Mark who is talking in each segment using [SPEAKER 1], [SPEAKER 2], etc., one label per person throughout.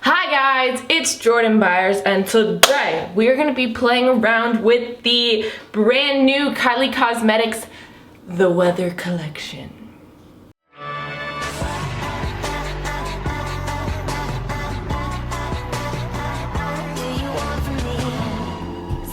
[SPEAKER 1] Hi guys, it's Jordan Byers, and today we are going to be playing around with the brand new Kylie Cosmetics The Weather Collection.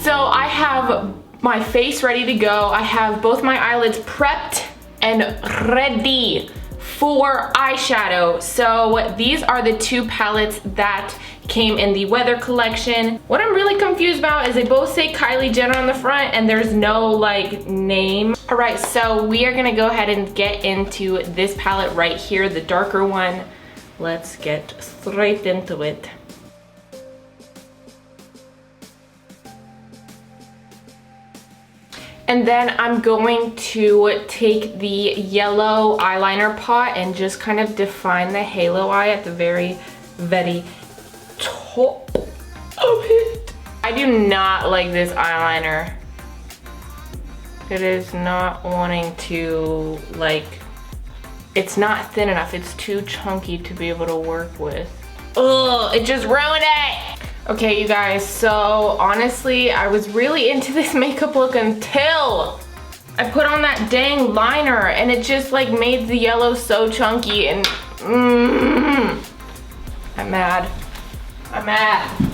[SPEAKER 1] So I have my face ready to go. I have both my eyelids prepped and ready for eyeshadow. So these are the two palettes that came in the Weather Collection. What I'm really confused about is they both say Kylie Jenner on the front and there's no like name. All right, so we are gonna go ahead and get into this palette right here, the darker one. Let's get straight into it. And then I'm going to take the yellow eyeliner pot and just kind of define the halo eye at the very top of it. I do not like this eyeliner. It is not wanting to, like, it's not thin enough. It's too chunky to be able to work with. Ugh, it just ruined it. Okay, you guys, so honestly, I was really into this makeup look until I put on that dang liner and it just like made the yellow so chunky and I'm mad. I'm mad.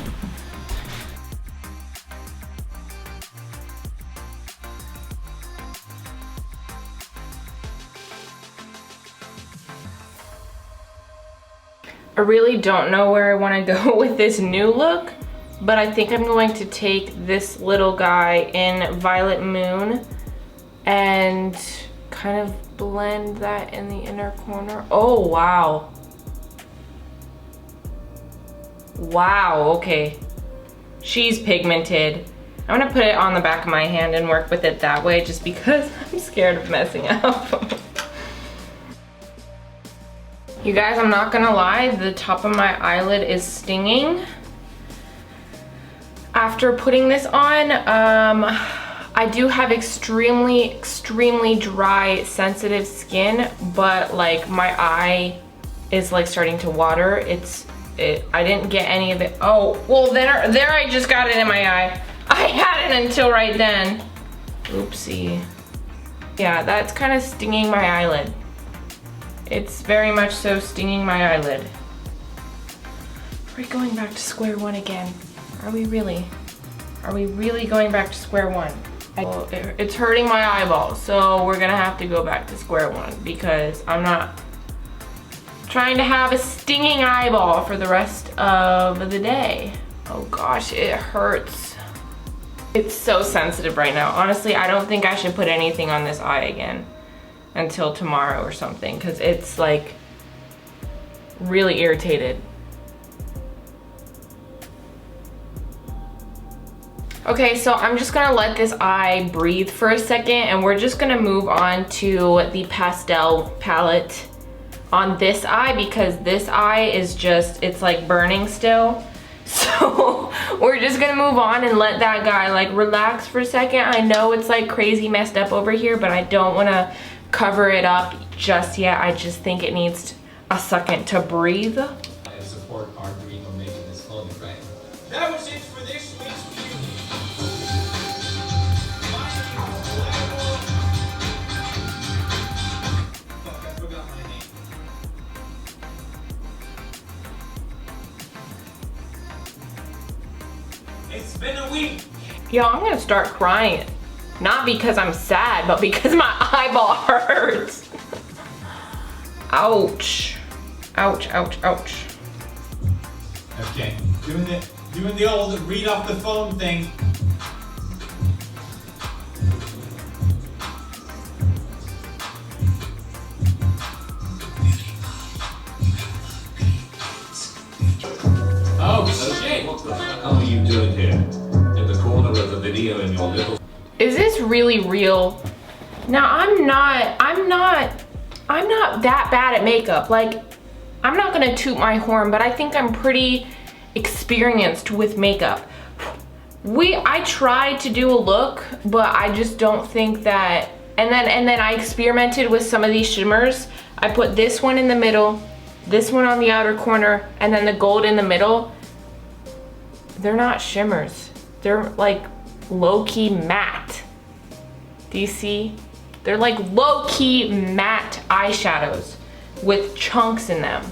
[SPEAKER 1] I really don't know where I want to go with this new look, but I think I'm going to take this little guy in Violet Moon and kind of blend that in the inner corner. Oh, wow. Wow, okay. She's pigmented. I'm gonna put it on the back of my hand and work with it that way just because I'm scared of messing up. You guys, I'm not gonna lie, the top of my eyelid is stinging. After putting this on, I do have extremely dry, sensitive skin, but like my eye is like starting to water. I didn't get any of it. Oh, well there I just got it in my eye. I had it until right then. Oopsie. Yeah, that's kind of stinging my eyelid. It's very much so stinging my eyelid. We're going back to square one again. Are we really? Are we really going back to square one? It's hurting my eyeball, so we're gonna have to go back to square one because I'm not trying to have a stinging eyeball for the rest of the day. Oh gosh, it hurts. It's so sensitive right now. Honestly, I don't think I should put anything on this eye again until tomorrow or something because it's like really irritated. Okay, so I'm just gonna let this eye breathe for a second and we're just gonna move on to the pastel palette on this eye because this eye is just, it's like burning still. So we're just gonna move on and let that guy like relax for a second. I know it's like crazy messed up over here, but I don't wanna cover it up just yet. I just think it needs a second to breathe.
[SPEAKER 2] And support our dream of making this clothing brand. That was it for this week's review. Fuck, I forgot my name. It's been a week.
[SPEAKER 1] Yo, I'm gonna start crying. Not because I'm sad, but because my eyeball hurts. Ouch. Ouch, ouch, ouch.
[SPEAKER 2] Okay, doing the old read off the phone thing. Oh shit!
[SPEAKER 3] What the hell are you doing here? In the corner of the video in your little...
[SPEAKER 1] Is this really real? Now I'm not that bad at makeup. Like, I'm not gonna toot my horn, but I think I'm pretty experienced with makeup. I tried to do a look, but I just don't think that, and then I experimented with some of these shimmers. I put this one in the middle, this one on the outer corner, and then the gold in the middle, they're not shimmers. They're like low-key matte. Do you see? They're like low-key matte eyeshadows with chunks in them.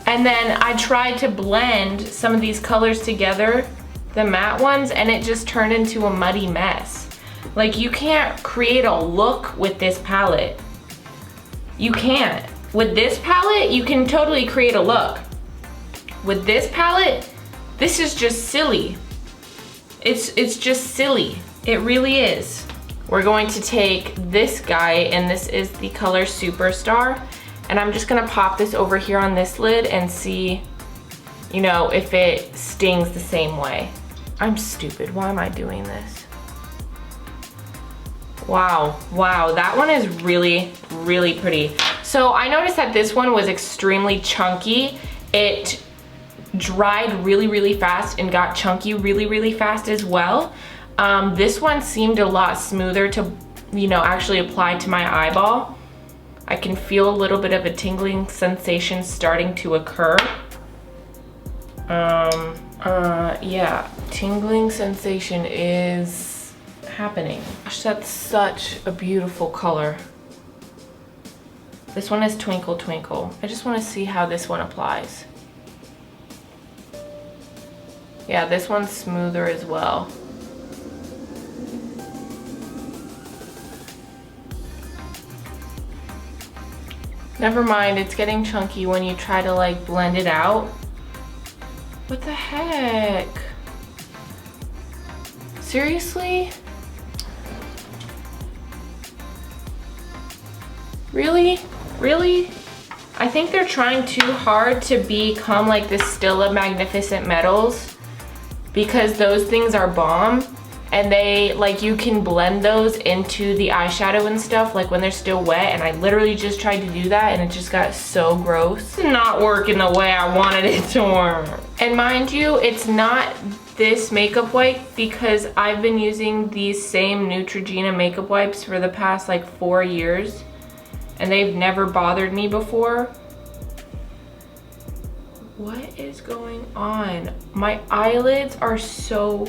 [SPEAKER 1] And then I tried to blend some of these colors together, the matte ones, and it just turned into a muddy mess. Like, you can't create a look with this palette. You can't. With this palette, you can totally create a look. With this palette, this is just silly. It's just silly. It really is. We're going to take this guy, and this is the color Superstar, and I'm just gonna pop this over here on this lid and see, you know, if it stings the same way. I'm stupid. Why am I doing this? Wow, wow, that one is really, really pretty. So I noticed that this one was extremely chunky. It dried really, really fast and got chunky really, really fast as well. This one seemed a lot smoother to, you know, actually apply to my eyeball. I can feel a little bit of a tingling sensation starting to occur. Yeah, tingling sensation is happening. Gosh, that's such a beautiful color. This one is Twinkle Twinkle. I just want to see how this one applies. Yeah, this one's smoother as well. Never mind, it's getting chunky when you try to like blend it out. What the heck? Seriously? Really? Really? I think they're trying too hard to become like this Stila Magnificent Metals, because those things are bomb, and they, like, you can blend those into the eyeshadow and stuff like when they're still wet, and I literally just tried to do that and it just got so gross. It's not working the way I wanted it to work. And mind you, it's not this makeup wipe, because I've been using these same Neutrogena makeup wipes for the past like 4 years, and they've never bothered me before. What is going on? My eyelids are so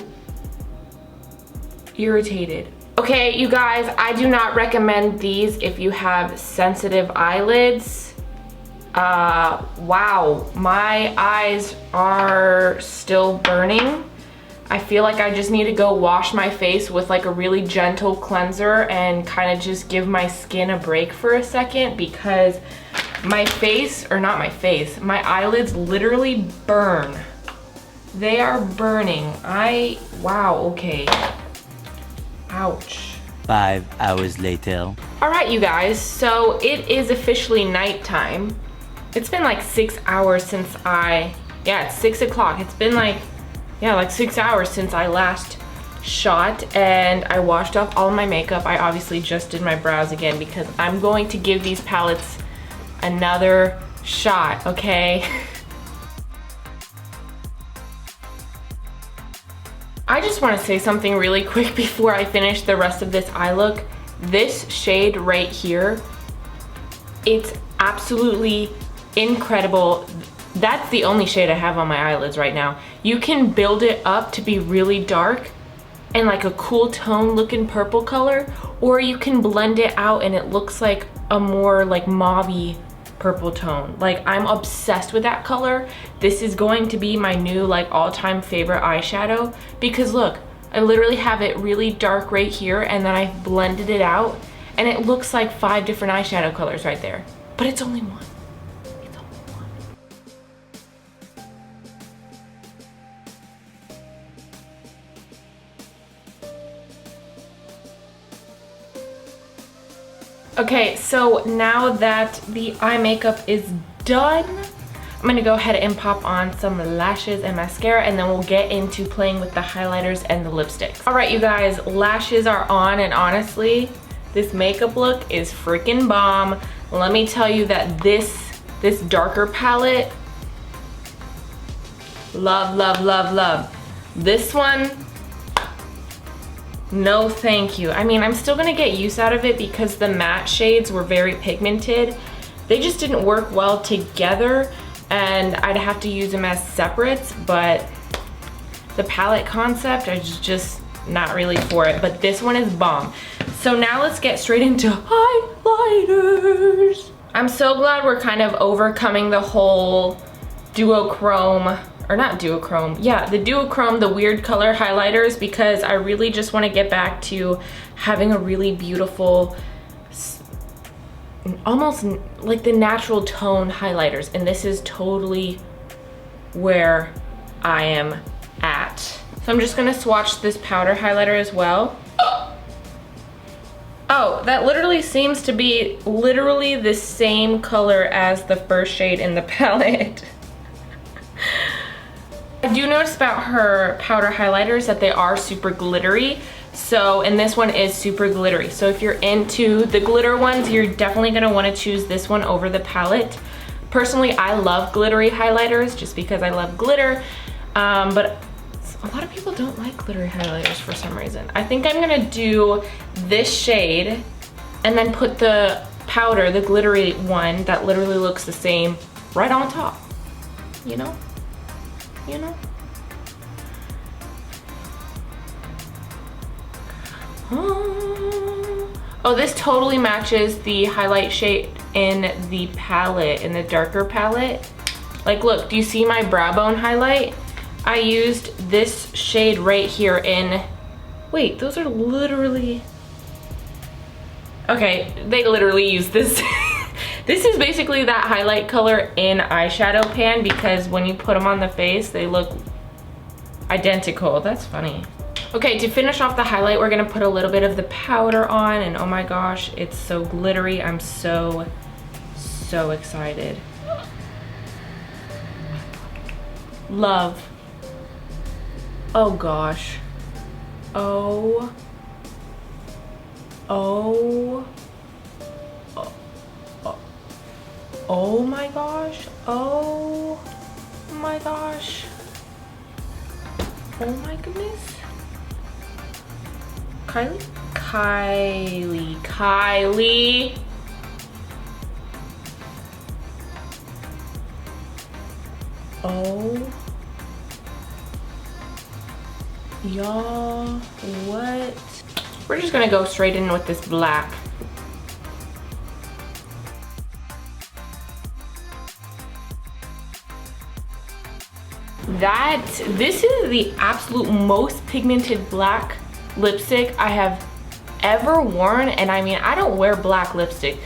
[SPEAKER 1] irritated. Okay, you guys, I do not recommend these if you have sensitive eyelids. Wow, my eyes are still burning. I feel like I just need to go wash my face with like a really gentle cleanser and kind of just give my skin a break for a second, because my face, or not my face, my eyelids literally burn. They are burning. Wow, okay. Ouch.
[SPEAKER 4] 5 hours later.
[SPEAKER 1] All right, you guys, so it is officially nighttime. It's been like 6 hours since it's 6 o'clock. It's been like 6 hours since I last shot, and I washed off all of my makeup. I obviously just did my brows again because I'm going to give these palettes another shot, okay? I just want to say something really quick before I finish the rest of this eye look. This shade right here, it's absolutely incredible. That's the only shade I have on my eyelids right now. You can build it up to be really dark and like a cool tone looking purple color, or you can blend it out and it looks like a more like mauve-y purple tone. Like, I'm obsessed with that color. This is going to be my new like all-time favorite eyeshadow, because look, I literally have it really dark right here, and then I've blended it out and it looks like 5 different eyeshadow colors right there, but it's only one. It's only one. Okay, so now that the eye makeup is done, I'm gonna go ahead and pop on some lashes and mascara, and then we'll get into playing with the highlighters and the lipsticks. All right, you guys, lashes are on, and honestly, this makeup look is freaking bomb. Let me tell you that this darker palette, love, love, love, love. This one, no thank you. I mean, I'm still gonna get use out of it because the matte shades were very pigmented. they just didn't work well together, and I'd have to use them as separates, but the palette concept, I just not really for it, but this one is bomb. So now let's get straight into highlighters. I'm so glad we're kind of overcoming the whole duochrome, or not duochrome, yeah, the duochrome, the weird color highlighters, because I really just want to get back to having a really beautiful, almost like the natural tone highlighters, and this is totally where I am at. So I'm just gonna swatch this powder highlighter as well. Oh, that literally seems to be literally the same color as the first shade in the palette. I do notice about her powder highlighters that they are super glittery. So, and this one is super glittery. So if you're into the glitter ones, you're definitely gonna wanna choose this one over the palette. Personally, I love glittery highlighters just because I love glitter, but a lot of people don't like glittery highlighters for some reason. I think I'm gonna do this shade and then put the powder, the glittery one that literally looks the same, right on top, you know? You know? Oh, this totally matches the highlight shade in the palette, in the darker palette. Like, look, do you see my brow bone highlight? I used this shade right here in, wait, those are literally, okay, they literally use this. This is basically that highlight color in eyeshadow pan, because when you put them on the face, they look identical. That's funny. Okay, to finish off the highlight, we're gonna put a little bit of the powder on, and oh my gosh, it's so glittery. I'm so excited. Love. Oh gosh. Oh my gosh. Oh my gosh. Oh my goodness. Kylie? Kylie. Oh. Y'all, what? We're just gonna go straight in with this black. This is the absolute most pigmented black lipstick I have ever worn, and I mean, I don't wear black lipstick,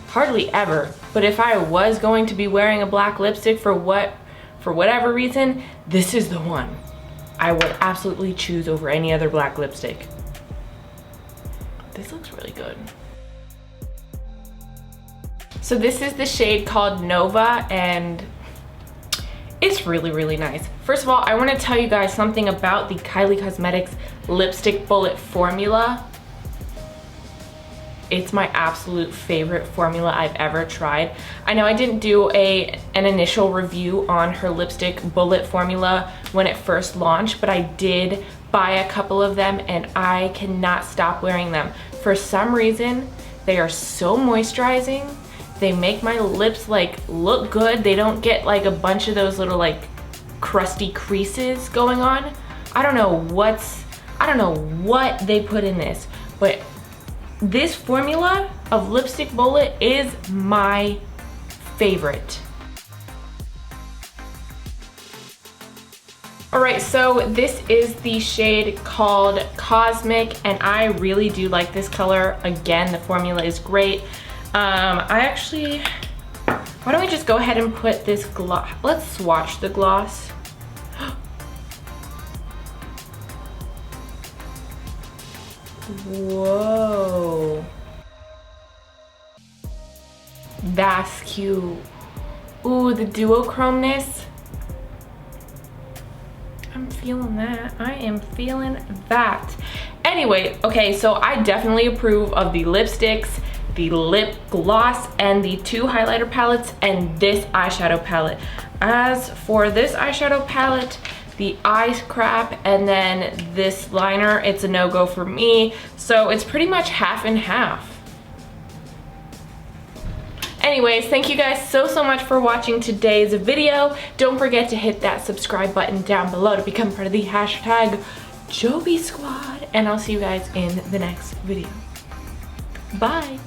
[SPEAKER 1] hardly ever, but if I was going to be wearing a black lipstick for whatever reason, this is the one I would absolutely choose over any other black lipstick. This looks really good. So this is the shade called Nova, and it's really nice. First of all, I want to tell you guys something about the Kylie Cosmetics lipstick bullet formula. It's my absolute favorite formula I've ever tried. I know I didn't do an initial review on her lipstick bullet formula when it first launched, but I did buy a couple of them and I cannot stop wearing them. For some reason, they are so moisturizing. They make my lips like look good. They don't get like a bunch of those little like crusty creases going on. I don't know what they put in this, but this formula of lipstick bullet is my favorite. All right, so this is the shade called Cosmic, and I really do like this color. Again, the formula is great. Why don't we just go ahead and put this gloss, let's swatch the gloss. Whoa. That's cute. Ooh, the duochromeness. I'm feeling that. I am feeling that. Anyway, okay, so I definitely approve of the lipsticks, the lip gloss, and the 2 highlighter palettes, and this eyeshadow palette. As for this eyeshadow palette, the eye crap, and then this liner, it's a no-go for me. So it's pretty much half and half. anyways, thank you guys so much for watching today's video. Don't forget to hit that subscribe button down below to become part of the hashtag Joby Squad. And I'll see you guys in the next video. Bye.